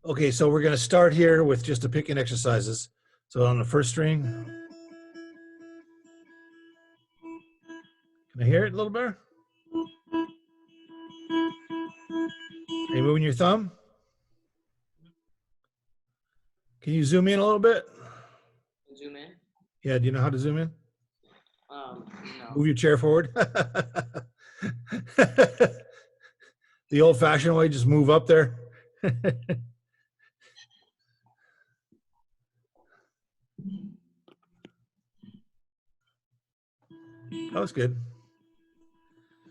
Okay, so we're going to start here with just the picking exercises. So on the first string, can I hear it a little better? Are you moving your thumb? Can you zoom in a little bit? Zoom in? Yeah, do you know how to zoom in? No. Move your chair forward. The old-fashioned way, just move up there. That was good.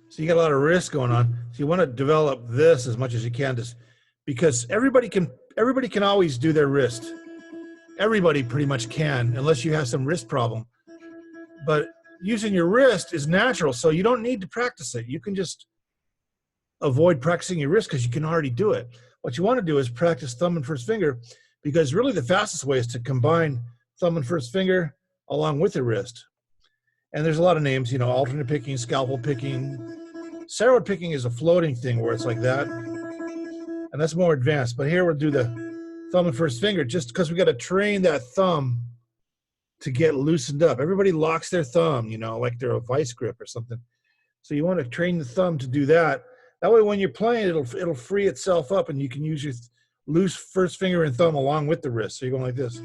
So you got a lot of risk going on. So you want to develop this as much as you can, just because everybody can always do their wrist. Everybody pretty much can, unless you have some wrist problem. But using your wrist is natural, so you don't need to practice it. You can just avoid practicing your wrist because you can already do it. What you want to do is practice thumb and first finger, because really the fastest way is to combine thumb and first finger along with the wrist. And there's a lot of names, you know, alternate picking, scalpel picking. Serrowed picking is a floating thing where it's like that, and that's more advanced. But here we'll do the thumb and first finger just because we got to train that thumb to get loosened up. Everybody locks their thumb, you know, like they're a vice grip or something. So you want to train the thumb to do that. That way when you're playing, it'll free itself up and you can use your loose first finger and thumb along with the wrist. So you're going like this.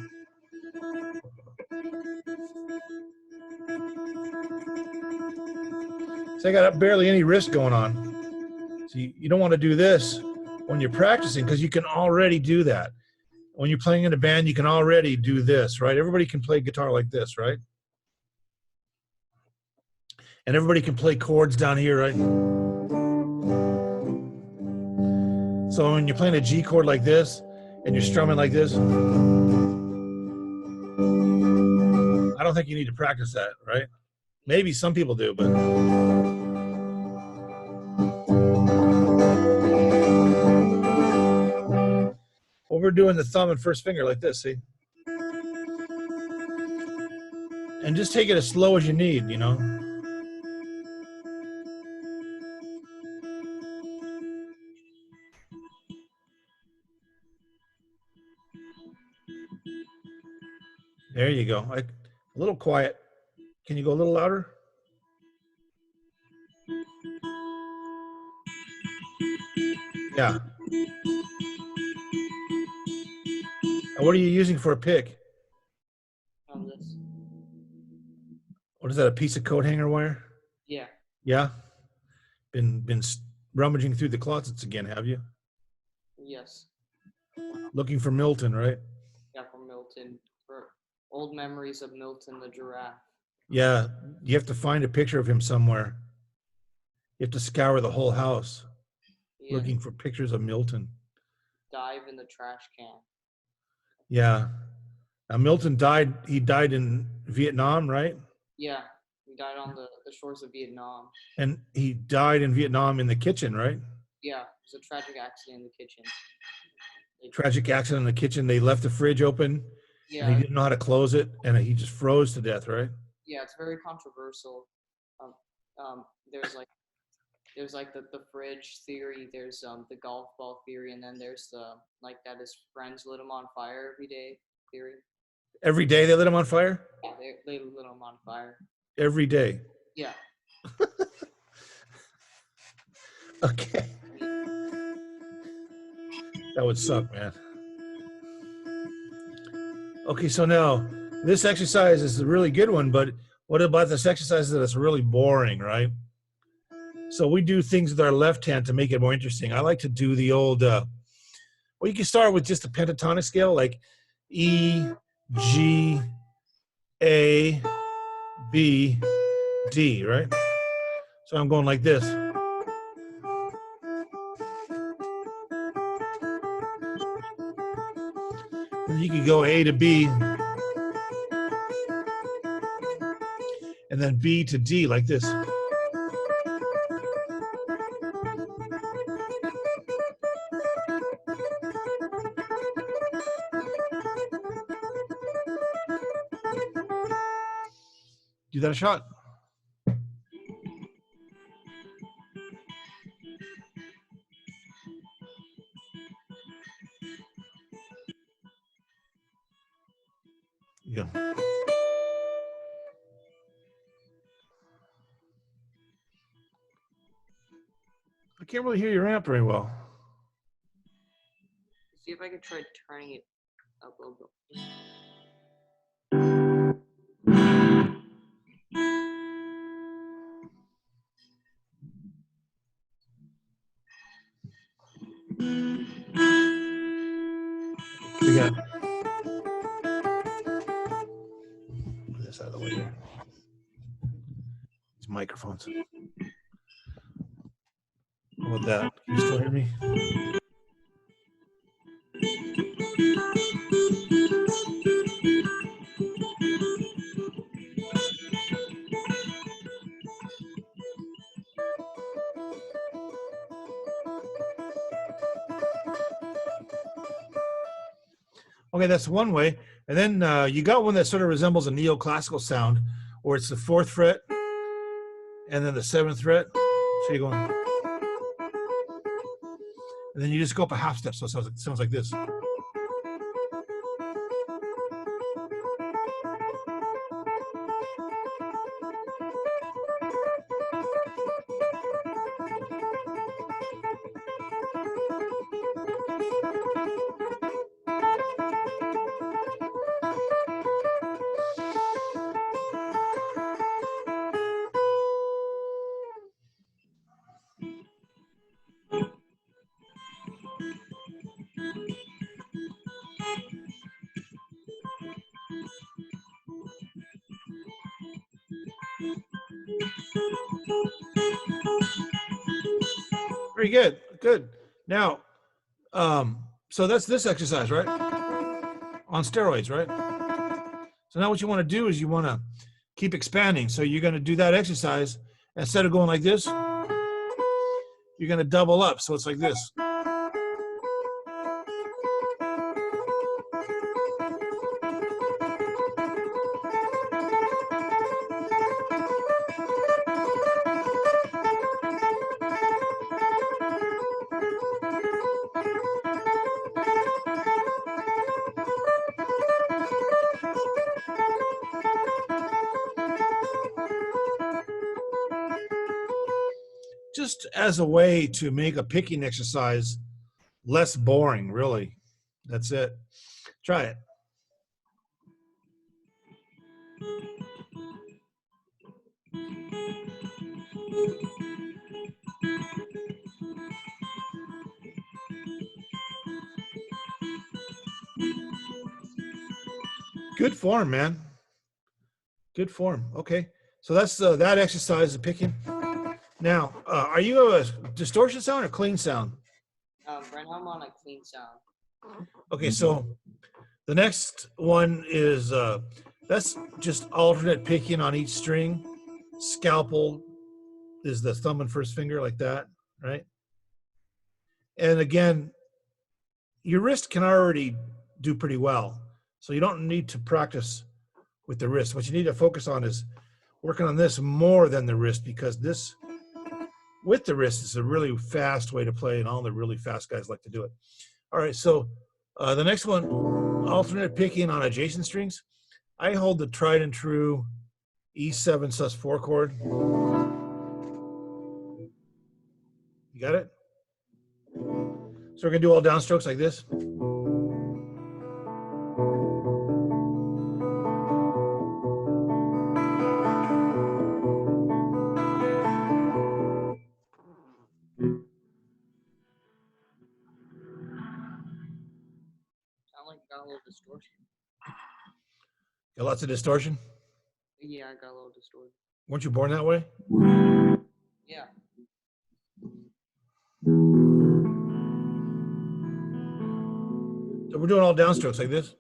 So I got barely any wrist going on. So you don't want to do this when you're practicing because you can already do that. When you're playing in a band, you can already do this, right? Everybody can play guitar like this, right? And everybody can play chords down here, right? So when you're playing a G chord like this and you're strumming like this, I don't think you need to practice that, right? Maybe some people do, but well, we're doing the thumb and first finger like this, see? And just take it as slow as you need, you know? There you go. Like a little quiet. Can you go a little louder? Yeah. And what are you using for a pick? This. What is that, a piece of coat hanger wire? Yeah. Yeah? Been rummaging through the closets again, have you? Yes. Looking for Milton, right? Yeah, for Milton. For old memories of Milton the giraffe. Yeah, you have to find a picture of him somewhere. You have to scour the whole house looking for pictures of Milton. Dive in the trash can. Yeah. Now Milton died, he died in Vietnam, right? Yeah, he died on the shores of Vietnam. And he died in Vietnam in the kitchen, right? Yeah, it was a tragic accident in the kitchen. Tragic accident in the kitchen. They left the fridge open, and he didn't know how to close it, and he just froze to death, right? Yeah, it's very controversial. There's like the fridge theory. There's the golf ball theory, and then there's the like that his friends lit him on fire every day theory. Every day they lit him on fire? Yeah, they lit him on fire. Every day? Yeah. Okay. That would suck, man. Okay, so now this exercise is a really good one, but what about this exercise that's really boring, right? So we do things with our left hand to make it more interesting. I like to do the old, well, you can start with just a pentatonic scale, like E, G, A, B, D, right? So I'm going like this. And you could go A to B, and then B to D like this. Give that a shot. Yeah. I can't really hear your amp very well. See if I can try turning it up a little bit. We got put this out of the way here. These microphones. How about that? Can you still hear me? Okay, that's one way. And then you got one that sort of resembles a neoclassical sound, where it's the 4th fret and then the 7th fret. So you're going, and then you just go up a half step. So it sounds like this. Very good. Good. Now, so that's this exercise, right? On steroids, right? So now what you want to do is you want to keep expanding. So you're going to do that exercise. Instead of going like this, you're going to double up. So it's like this. Just as a way to make a picking exercise less boring, really. That's it. Try it. Good form, man. Good form. Okay. So that's that exercise, the picking. Now, are you a distortion sound or clean sound? Right now I'm on a clean sound. Okay, so the next one is that's just alternate picking on each string. Scalpel is the thumb and first finger like that, right? And again, your wrist can already do pretty well. So you don't need to practice with the wrist. What you need to focus on is working on this more than the wrist, because this with the wrist is a really fast way to play, and all the really fast guys like to do it. All right, so the next one, alternate picking on adjacent strings. I hold the tried and true E7 sus4 chord. You got it? So we're gonna do all downstrokes like this. Sound like got a little distortion. Got lots of distortion. Yeah, I got a little distorted. Weren't you born that way? Yeah. So we're doing all downstrokes like this.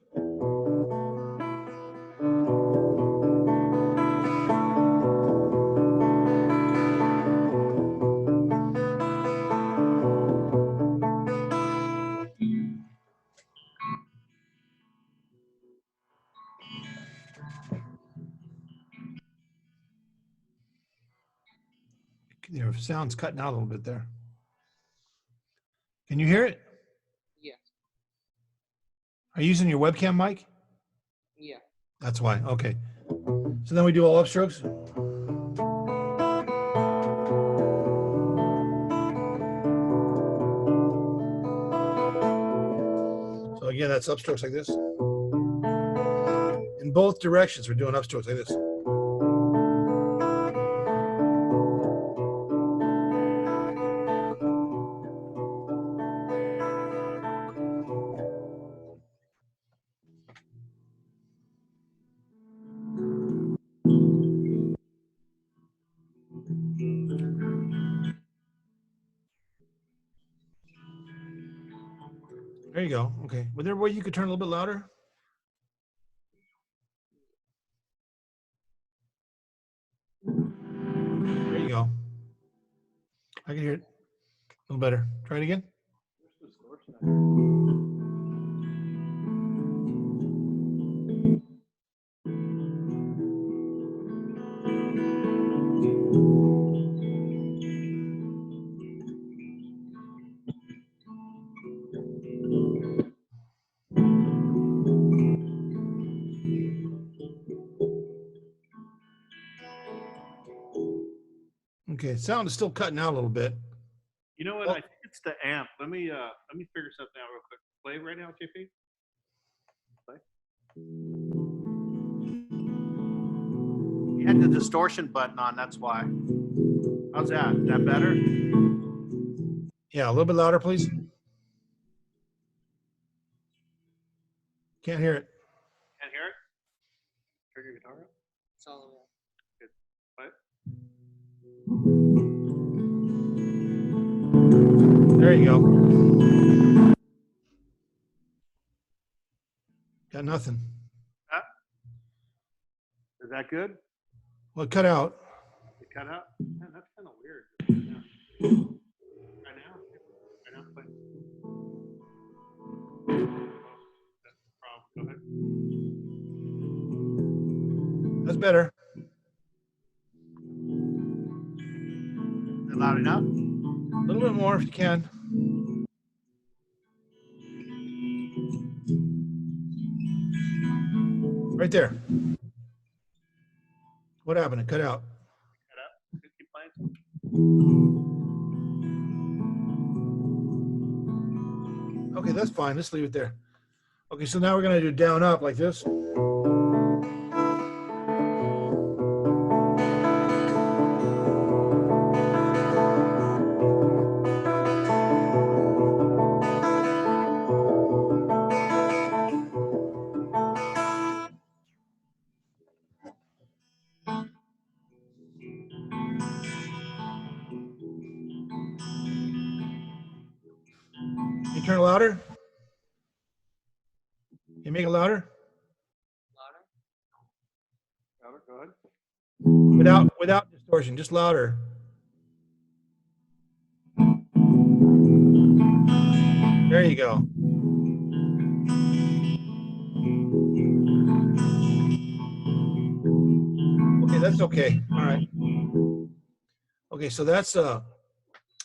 Your sound's cutting out a little bit there. Can you hear it? Yes. Are you using your webcam mic? Yeah. That's why. Okay. So then we do all upstrokes. So again, that's upstrokes like this. In both directions, we're doing upstrokes like this. There you go. Okay. Was there a way you could turn a little bit louder? There you go. I can hear it a little better. Try it again. Okay. Sound is still cutting out a little bit. You know what? I think it's the amp. Let me figure something out real quick. Play right now, JP. Play. You had the distortion button on. That's why. How's that? Is that better? Yeah, a little bit louder, please. Can't hear it. Can't hear it. Turn your guitar up. It's all the way. Good. Play it. There you go. Got nothing. Is that good? Well, it cut out. It cut out. Man, that's kind of weird. Yeah. Right now. Right now. Play. Oh, that's the problem. Go ahead. That's better. Is it loud enough? A little bit more if you can. Right there. What happened? It cut out. Cut out. Keep playing. Okay, that's fine. Let's leave it there. Okay, so now we're going to do down up like this. Can you turn it louder? Can you make it louder? Louder? Louder. Go ahead. Without distortion, just louder. There you go. Okay, that's okay. All right. Okay, so that's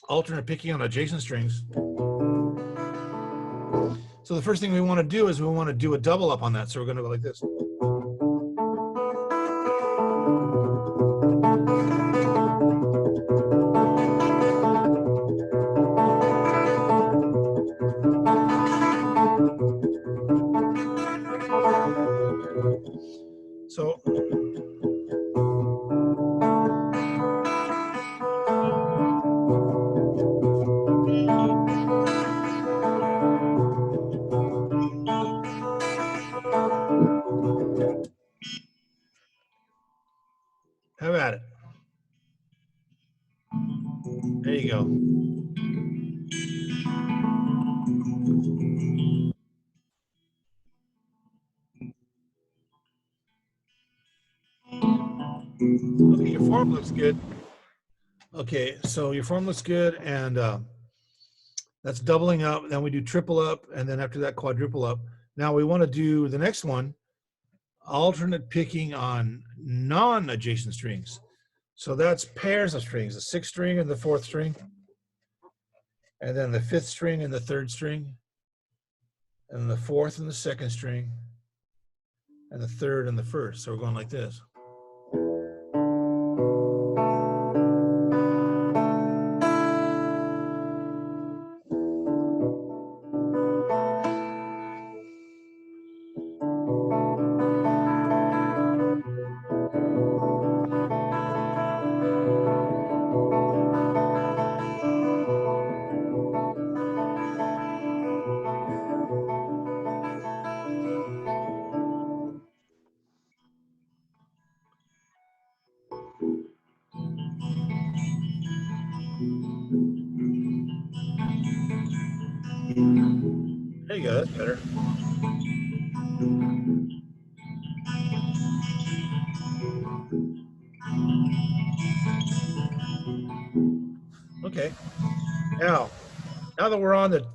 alternate picking on adjacent strings. So the first thing we want to do is we want to do a double up on that. So we're going to go like this. So have at it. There you go. Okay, your form looks good. Okay, so your form looks good, and that's doubling up. Then we do triple up, and then after that, quadruple up. Now we want to do the next one, alternate picking on non-adjacent strings. So that's pairs of strings, the sixth string and the fourth string, and then the fifth string and the third string, and the fourth and the second string, and the third and the first. So we're going like this. There you go, that's better. Okay. Now that we're on the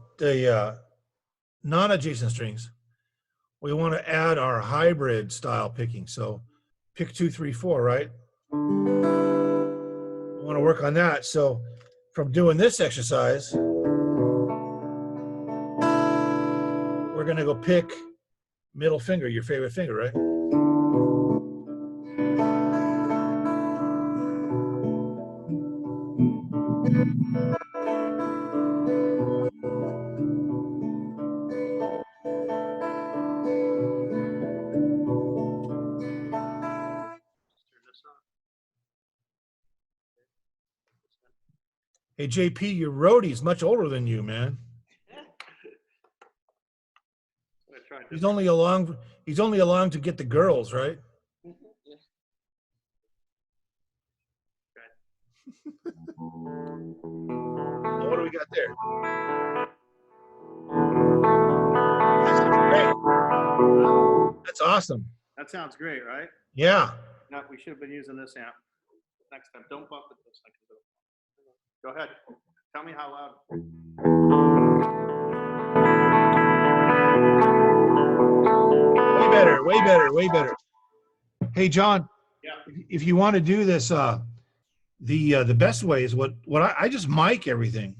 non-adjacent strings, we want to add our hybrid style picking. So pick 2, 3, 4, right? We want to work on that. So from doing this exercise, we're going to go pick middle finger, your favorite finger, right? Turn this on. Hey, JP, your roadie's much older than you, man. I'm gonna try this. He's only along to get the girls, right? Yeah. So what do we got there? Great. That's awesome. That sounds great, right? Yeah. No, we should have been using this amp next time. Don't bump it this second. Go ahead. Tell me how loud. Way better, way better, way better. Hey, John, Yeah. if you want to do this, the best way is what I just mic everything.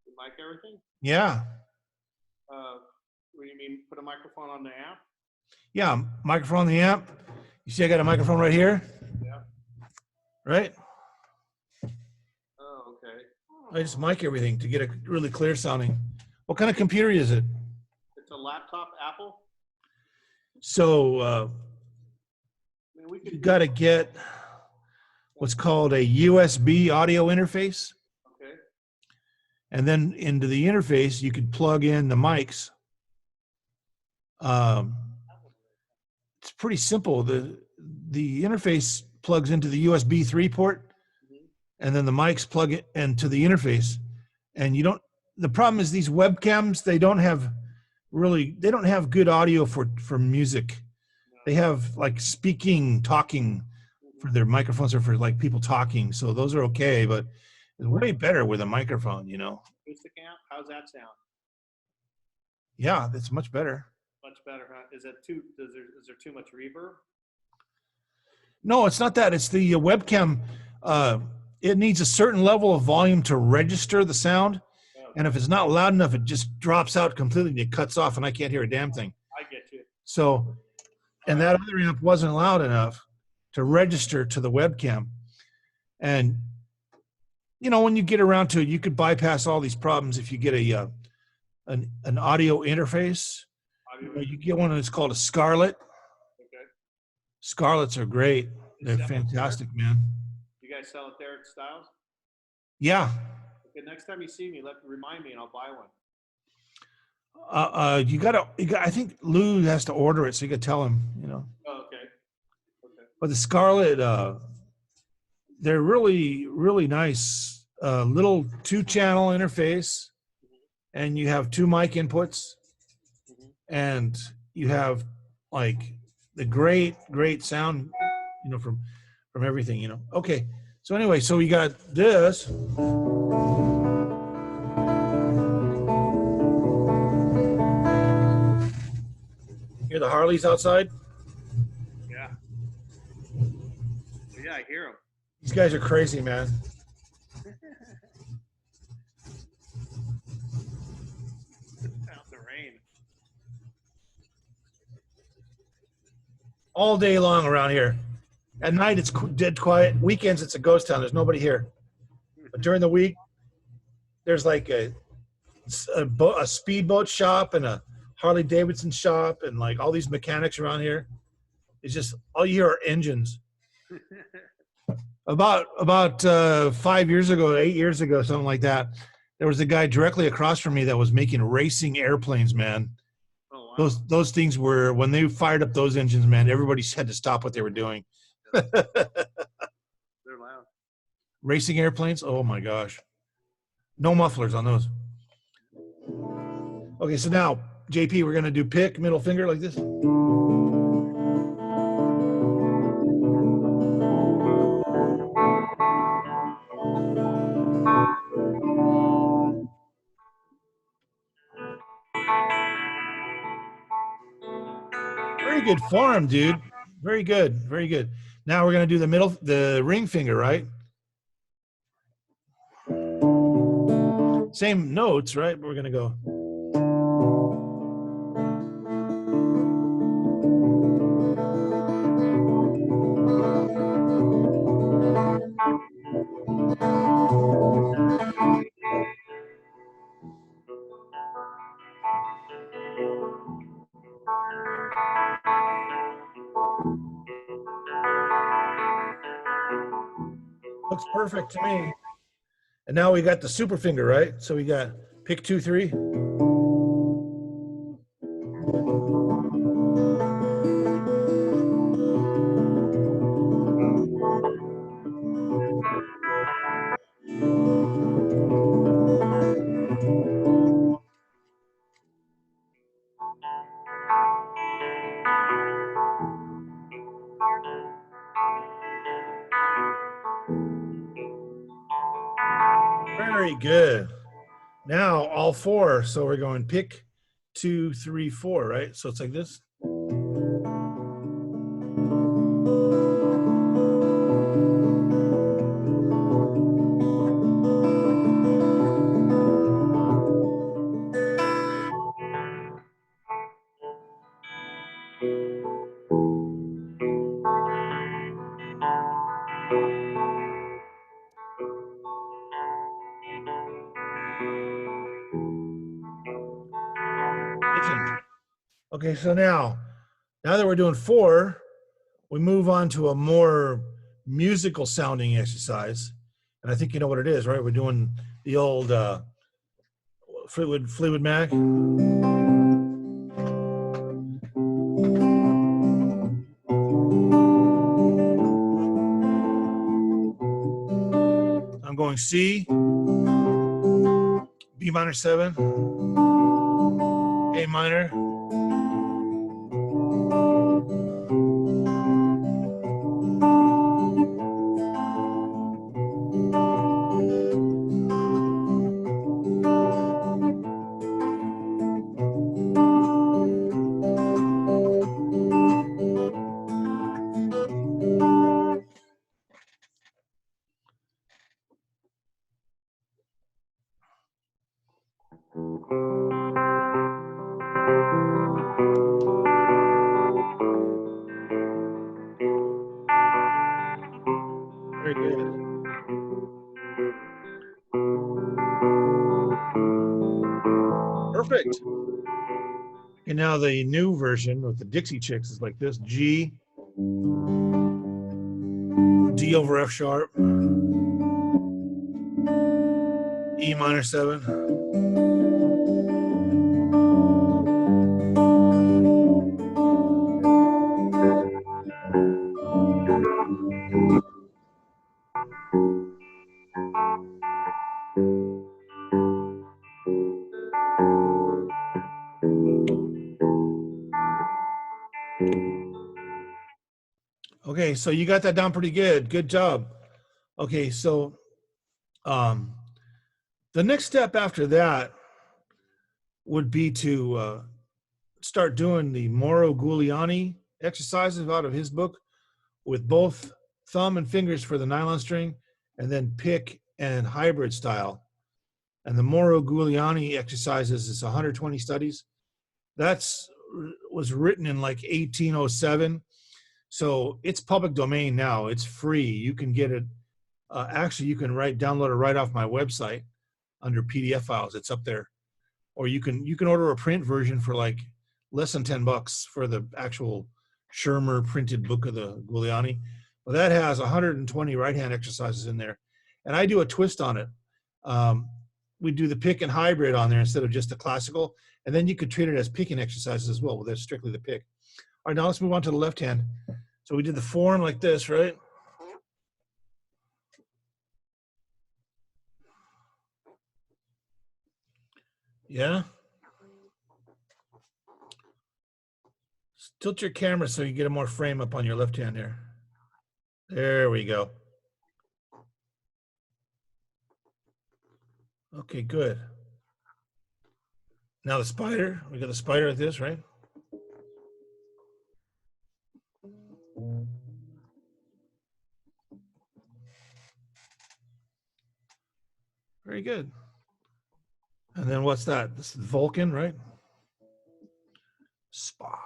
You mic everything? Yeah. What do you mean? Put a microphone on the amp? Yeah, microphone on the amp. You see I got a microphone right here? Yeah. Right? Oh, okay. I just mic everything to get a really clear sounding. What kind of computer is it? It's a laptop, Apple. So I mean, we you could. got to get what's called a USB audio interface. Okay. And then into the interface, you could plug in the mics. It's pretty simple. The interface plugs into the USB 3 port, and then the mics plug it into the interface. And you don't. The problem is these webcams, they don't have good audio for music. They have like speaking, talking for their microphones, or for like people talking. So those are okay, but it's way better with a microphone, you know. Acoustic amp. How's that sound? Yeah, that's much better. Much better, huh? Is there too much reverb? No, it's not that. It's the webcam. It needs a certain level of volume to register the sound. Oh, And if it's not loud enough, it just drops out completely and it cuts off and I can't hear a damn thing. I get you. So, and that other amp wasn't loud enough to register to the webcam. And, you know, when you get around to it, you could bypass all these problems if you get an audio interface. You get one that's called a Scarlett. Okay. Scarletts are great. They're fantastic, man. You guys sell it there at Styles? Yeah. Okay, next time you see me, remind me and I'll buy one. You gotta, I think Lou has to order it, so you gotta tell him, you know. Oh, okay. Okay. But the Scarlett, they're really, really nice. Little 2-channel interface, and you have 2 mic inputs, and you have like the great sound, you know, from everything, you know. Okay, so anyway, so we got this. Hear the Harleys outside? Yeah. Yeah, I hear them. These guys are crazy, man. Out the rain. all day long around here. At night, it's dead quiet. Weekends, it's a ghost town. There's nobody here. But during the week, there's like a speedboat shop and a Harley Davidson shop and like all these mechanics around here. It's just all you hear are engines. About 5 years ago, 8 years ago, something like that, there was a guy directly across from me that was making racing airplanes, man. Oh, wow. Those things were, when they fired up those engines, man, everybody had to stop what they were doing. They're loud. Racing airplanes, oh my gosh. No mufflers on those. Okay, so now, JP, we're going to do pick, middle finger like this. Very good form, dude. Very good, very good. Now we're going to do the ring finger, right? Same notes, right? But we're going to go. Looks perfect to me. And now we got the super finger, right? So we got pick 2, 3. Very good. Now all 4. So we're going pick 2, 3, 4, right? So it's like this. Okay, so now that we're doing 4, we move on to a more musical sounding exercise. And I think you know what it is, right? We're doing the old Fleetwood Mac. I'm going C, B minor 7, A minor. Very good. Perfect. And now the new version with the Dixie Chicks is like this: G, D over F sharp, E minor 7. Okay, so you got that down pretty good. Good job. Okay, so the next step after that would be to start doing the Mauro Giuliani exercises out of his book with both thumb and fingers for the nylon string, and then pick and hybrid style. And the Mauro Giuliani exercises is 120 studies. Was written in like 1807. So it's public domain now. It's free. You can get it. Actually, you can download it right off my website under PDF files. It's up there. Or you can order a print version for like less than $10 for the actual Shermer printed book of the Gugliani. Well, that has 120 right hand exercises in there, and I do a twist on it. We do the pick and hybrid on there instead of just the classical, and then you could treat it as picking exercises as well. Well, there's strictly the pick. All right, now let's move on to the left hand. So we did the form like this, right? Yeah. Tilt your camera so you get a more frame up on your left hand here. There we go. Okay, good. Now the spider, we got the spider like this, right? Very good. And then what's that? This is Vulcan, right? Spock.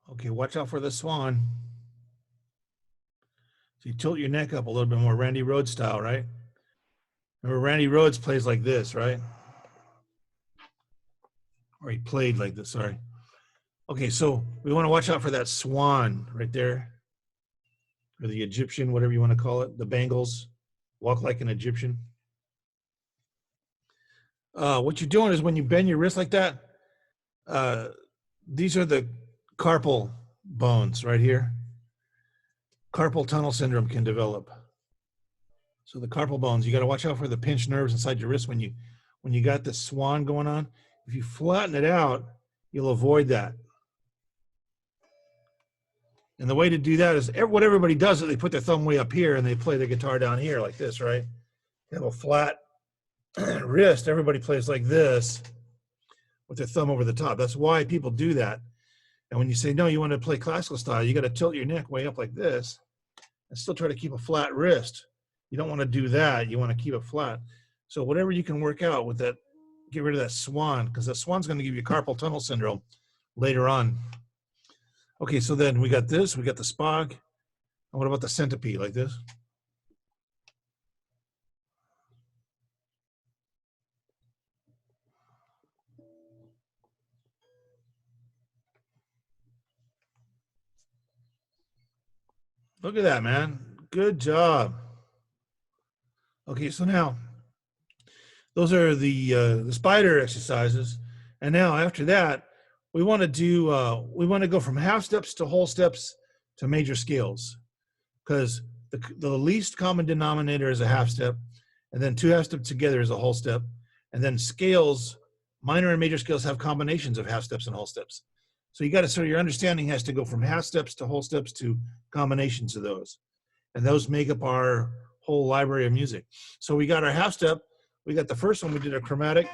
Okay, watch out for the swan. So you tilt your neck up a little bit more, Randy Rhoads style, right? Remember, Randy Rhoads plays like this, right? Or he played like this, sorry. Okay, so we want to watch out for that swan right there. Or the Egyptian, whatever you want to call it. The Bengals, walk like an Egyptian. What you're doing is when you bend your wrist like that, these are the carpal bones right here. Carpal tunnel syndrome can develop. So the carpal bones, you got to watch out for the pinched nerves inside your wrist when you got the swan going on. If you flatten it out, you'll avoid that. And the way to do that is what everybody does is they put their thumb way up here and they play the guitar down here like this, right? They have a flat wrist. Everybody plays like this with their thumb over the top. That's why people do that. And when you say, no, you want to play classical style, you got to tilt your neck way up like this and still try to keep a flat wrist. You don't want to do that. You want to keep it flat. So whatever you can work out with that, get rid of that swan, because that swan's going to give you carpal tunnel syndrome later on. Okay, so then we got this, we got the spog. And what about the centipede, like this? Look at that, man. Good job. Okay, so now those are the spider exercises, and now after that, we want to go from half steps to whole steps to major scales, because the least common denominator is a half step, and then two half steps together is a whole step, and then scales, minor and major scales have combinations of half steps and whole steps. So you got to, so your understanding has to go from half steps to whole steps to combinations of those, and those make up our whole library of music. So we got our half step. We got the first one. We did a chromatic.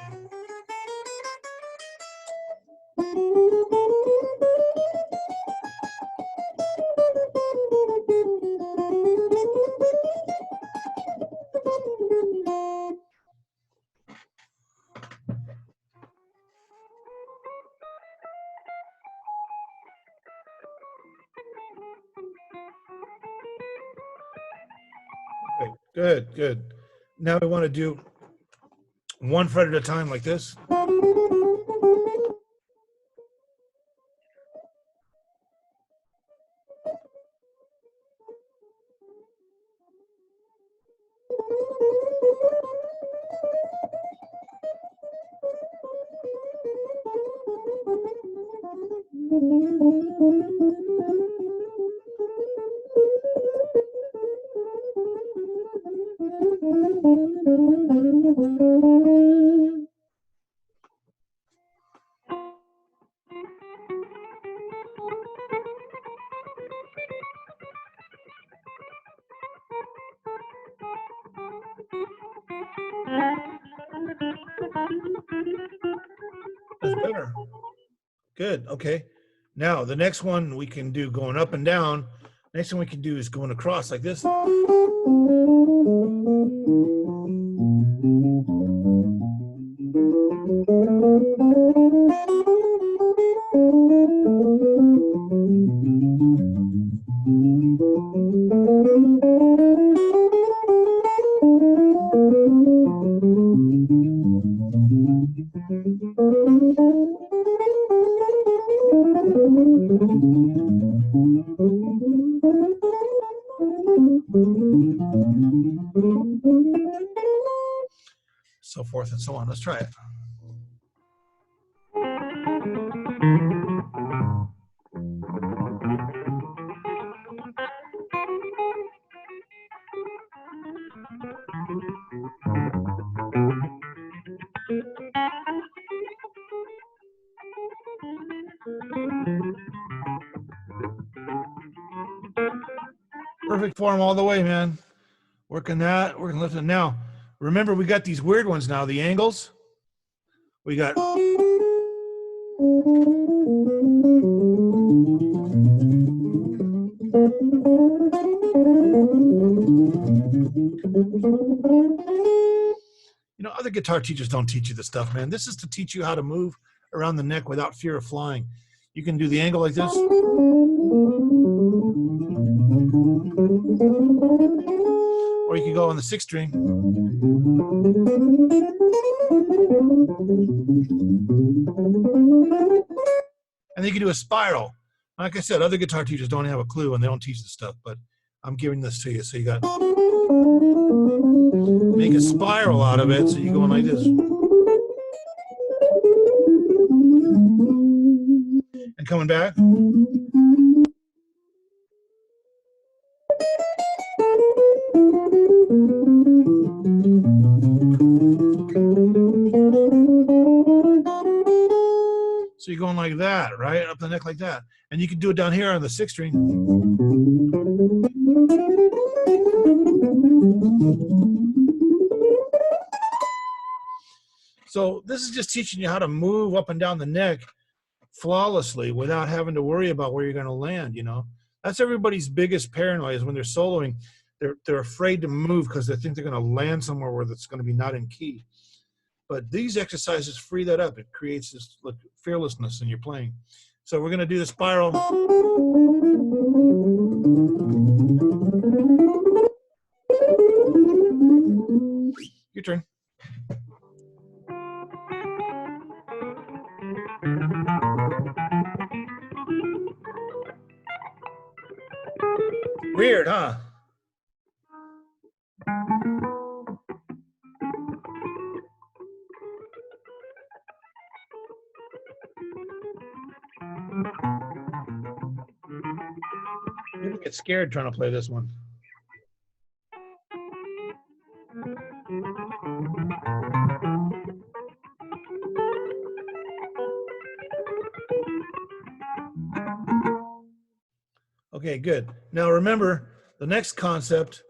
Okay, good, good. Now we want to do one fret at a time like this. That's better. Good. Okay. Now the next one we can do going up and down. Next one we can do is going across like this. So forth and so on. Let's try it. Perfect form all the way, man. Working that, working lifting. Now, remember we got these weird ones now, the angles. We got other guitar teachers don't teach you this stuff, man. This is to teach you how to move around the neck without fear of flying. You can do the angle like this. Or you can go on the sixth string. And then you can do a spiral. Like I said, other guitar teachers don't have a clue and they don't teach this stuff, but I'm giving this to you. So you got make a spiral out of it. So you're going like this. And coming back. So you're going like that, right? Up the neck like that. And you can do it down here on the sixth string. So this is just teaching you how to move up and down the neck flawlessly without having to worry about where you're going to land, That's everybody's biggest paranoia is when they're soloing. They're afraid to move because they think they're going to land somewhere where it's going to be not in key. But these exercises free that up. It creates this fearlessness in your playing. So we're going to do the spiral. Your turn. Weird, huh? People get scared trying to play this one. Okay, good. Now remember the next concept,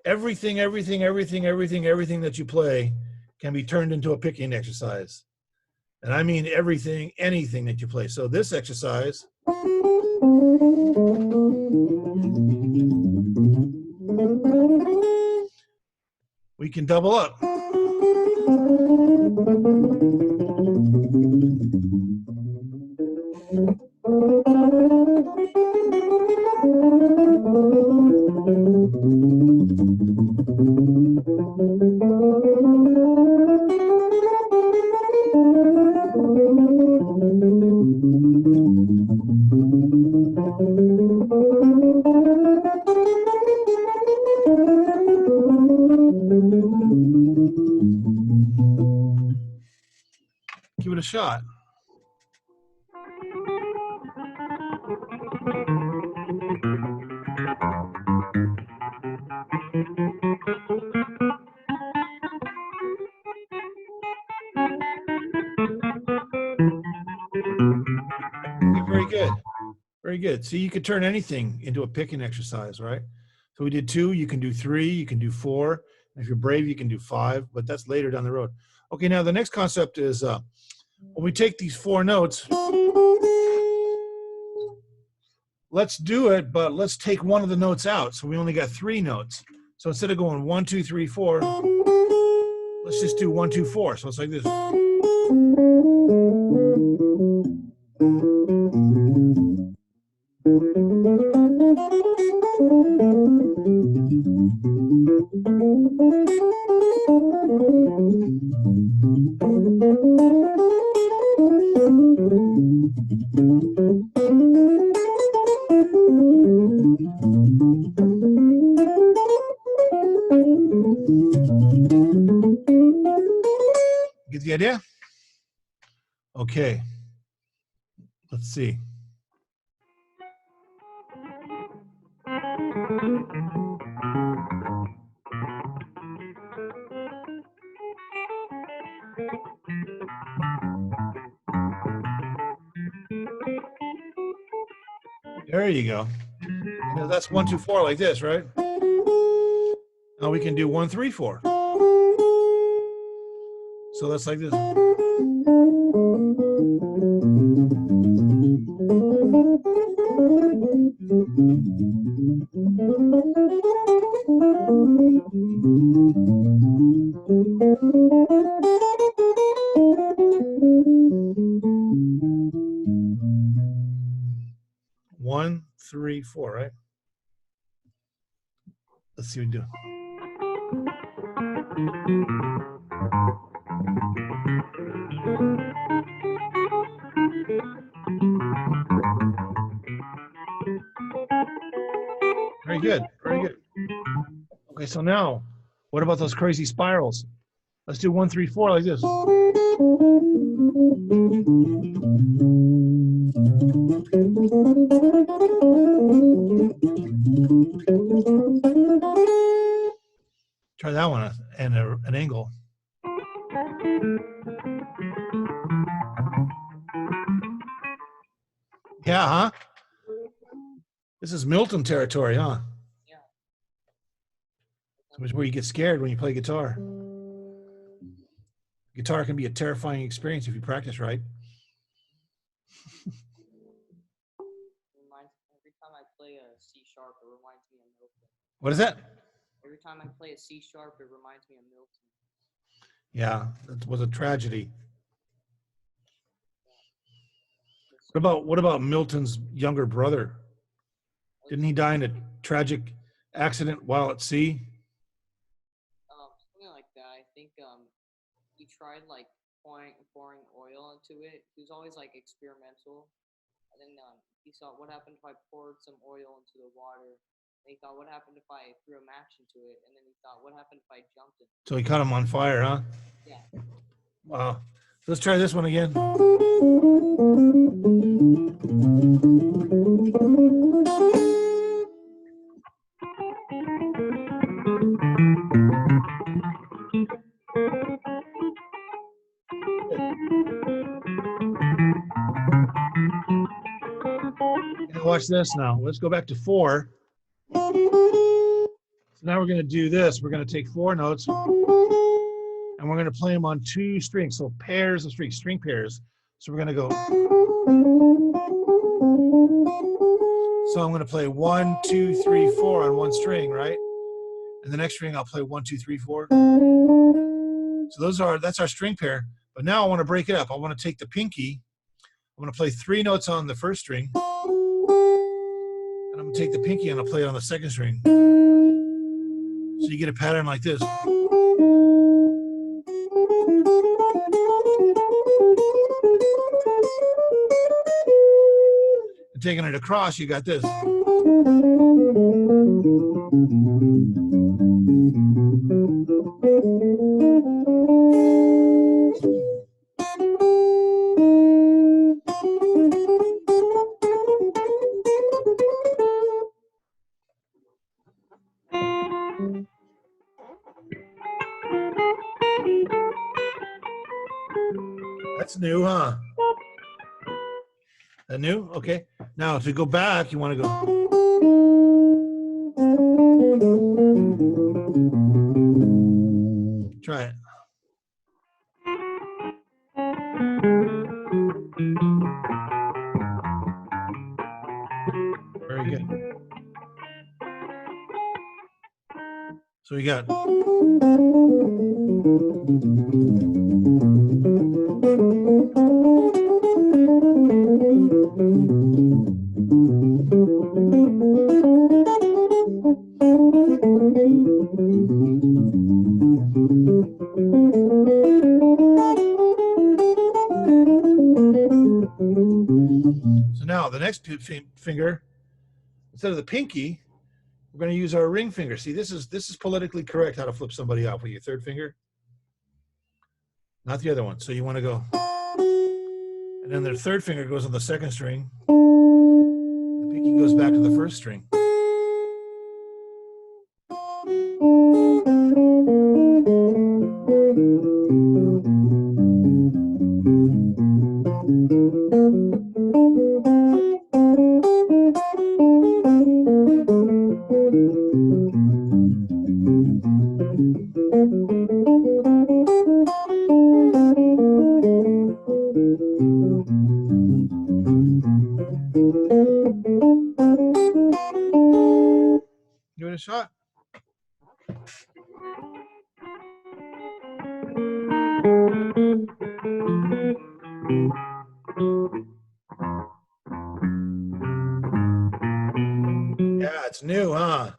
everything that you play can be turned into a picking exercise. And I mean everything, anything that you play. So this exercise we can double up. Give it a shot. Very good. Very good. So you could turn anything into a picking exercise, right? So we did 2, you can do 3, you can do 4. And if you're brave, you can do 5, but that's later down the road. Okay, now the next concept is when we take these 4 notes, let's do it, but let's take one of the notes out. So we only got 3 notes. So instead of going 1, 2, 3, 4, let's just do 1, 2, 4. So it's like this. Get the idea? Okay. Let's see. There you go. You know, that's 1, 2, 4 like this, right? Now we can do 1, 3, 4. So that's like this. One, 3, 4, right? Let's see what we do. Very good. Very good. Okay, so now, what about those crazy spirals? Let's do 1, 3, 4 like this. Try that one and an angle. Yeah, huh? This is Milton territory, huh? Yeah. It's where you get scared when you play guitar. Guitar can be a terrifying experience if you practice right. Every time I play a C sharp, it reminds me of Milton. What is that? Every time I play a C sharp, it reminds me of Milton. Yeah, that was a tragedy. Yeah. What about Milton's younger brother? Didn't he die in a tragic accident while at sea? Something like that. I think he tried like pouring oil into it. He was always like experimental. And then he thought, what happened if I poured some oil into the water? And he thought, what happened if I threw a match into it? And then he thought, what happened if I jumped in? So he caught him on fire, huh? Yeah. Wow. Let's try this one again. Now watch this now. Let's go back to 4. So now we're going to do this. We're going to take 4 notes and we're going to play them on 2 strings. So pairs of strings, string pairs. So we're going to go. So I'm going to play 1, 2, 3, 4 on 1 string, right? And the next string I'll play 1, 2, 3, 4. So that's our string pair. But now I want to break it up. I want to take the pinky. I'm going to play 3 notes on the first string. And I'm going to take the pinky and I'll play it on the second string. So you get a pattern like this. And taking it across, you got this. That's new, huh? That new? Okay. Now, to go back, you want to go. Try it. So we got so now the next finger, instead of the pinky, we're going to use our ring finger. See, this is politically correct how to flip somebody off with your third finger, not the other one. So you want to go, and then their third finger goes on the second string. The pinky goes back to the first string. Give it a shot. Yeah, it's new, huh?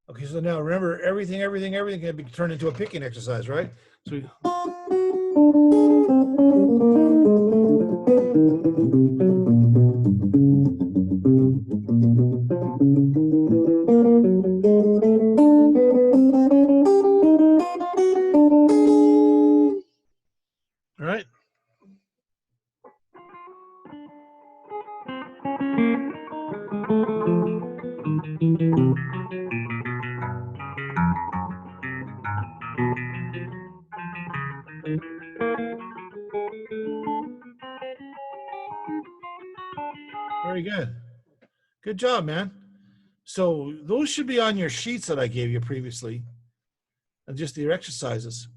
Okay, so now remember, everything can be turned into a picking exercise, right? So we, all right. Very good. Good job, man. So those should be on your sheets that I gave you previously, and just your exercises.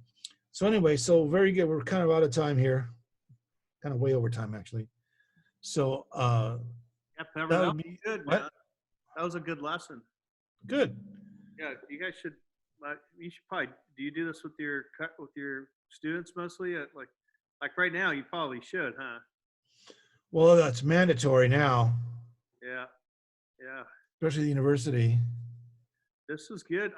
So anyway, so very good. We're kind of out of time here, kind of way over time actually. So Yeah, Pepper, that that would was be good, what? man. That was a good lesson. Good. Yeah, you guys should. You should probably. Do you do this with your students mostly? Like right now, you probably should, huh? Well, that's mandatory now, Yeah, yeah. especially the university. This is good.